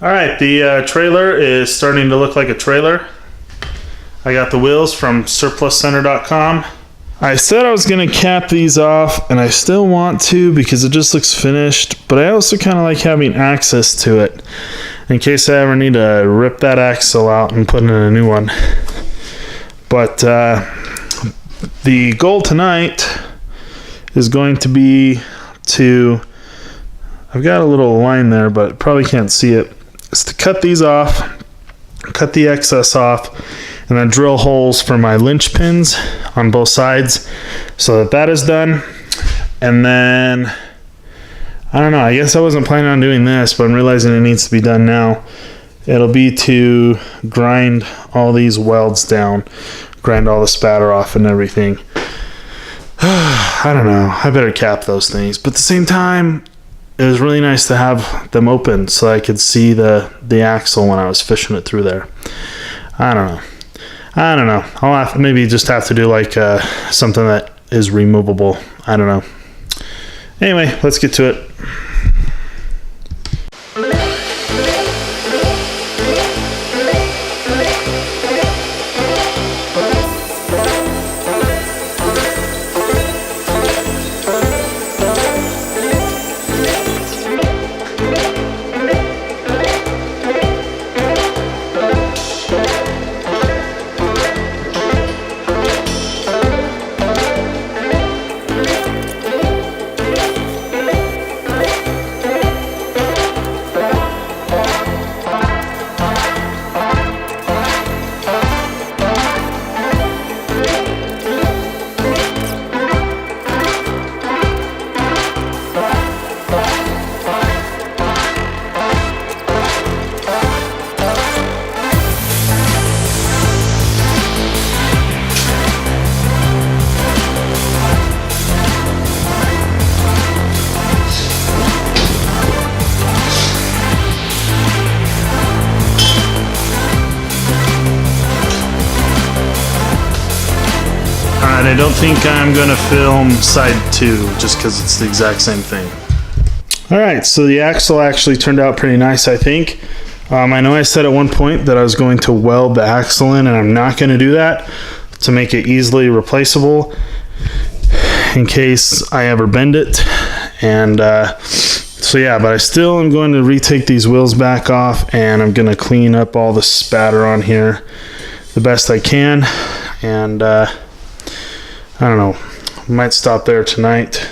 All right, the trailer is starting to look like a trailer. I got the wheels from surpluscenter.com. I said I was going to cap these off, and I still want to because it just looks finished, but I also kind of like having access to it in case I ever need to rip that axle out and put in a new one. But the goal tonight is going to be to, I've got a little line there, but probably can't see it, is to cut these off, cut the excess off, and then drill holes for my linch pins on both sides so that is done. And then, I don't know, I guess I wasn't planning on doing this, but I'm realizing it needs to be done now. It'll be to grind all these welds down, grind all the spatter off and everything. I don't know, I better cap those things. But at the same time, it was really nice to have them open so I could see the axle when I was fishing it through there. I don't know. I'll maybe just have to do like something that is removable. I don't know. Anyway, let's get to it. I don't think I'm going to film side 2 just because it's the exact same thing. Alright, so the axle actually turned out pretty nice, I think. I know I said at one point that I was going to weld the axle in, and I'm not going to do that to make it easily replaceable in case I ever bend it. And so yeah, but I still am going to retake these wheels back off, and I'm going to clean up all the spatter on here the best I can. And I don't know, might stop there tonight.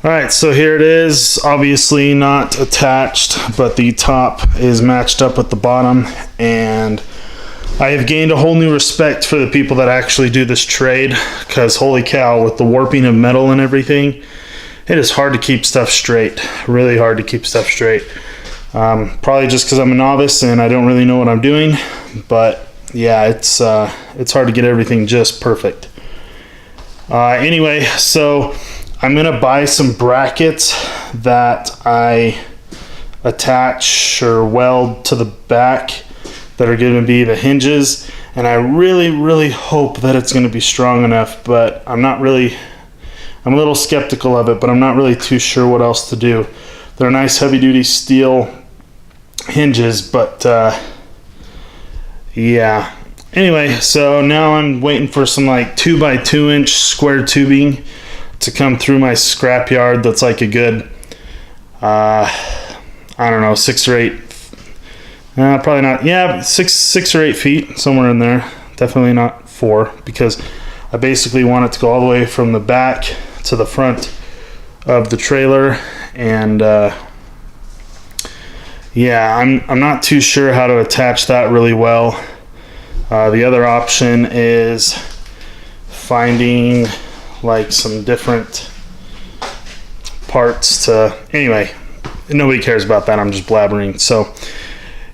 Alright, so here it is, obviously not attached, but the top is matched up with the bottom, and I have gained a whole new respect for the people that actually do this trade, because holy cow, with the warping of metal and everything, it is hard to keep stuff straight, really hard to keep stuff straight. Probably just because I'm a novice and I don't really know what I'm doing, but yeah, it's hard to get everything just perfect. Anyway, so I'm gonna buy some brackets that I attach or weld to the back that are going to be the hinges, and I really hope that it's going to be strong enough, but I'm a little skeptical of it, but I'm not really too sure what else to do. They're nice heavy-duty steel hinges, but yeah. Anyway, so now I'm waiting for some like 2x2 inch square tubing to come through my scrap yard. That's like a good I don't know, 6 or 8, probably not, yeah, 6 or 8 feet, somewhere in there. Definitely not 4, because I basically want it to go all the way from the back to the front of the trailer. And yeah, I'm not too sure how to attach that really well. The other option is finding like some different parts to, anyway, nobody cares about that. I'm just blabbering. So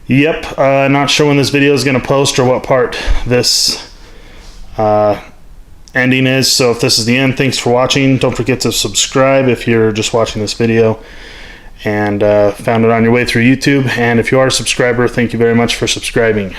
yep, not sure when this video is going to post or what part this ending is. So if this is the end, thanks for watching. Don't forget to subscribe if you're just watching this video and found it on your way through YouTube. And if you are a subscriber, thank you very much for subscribing.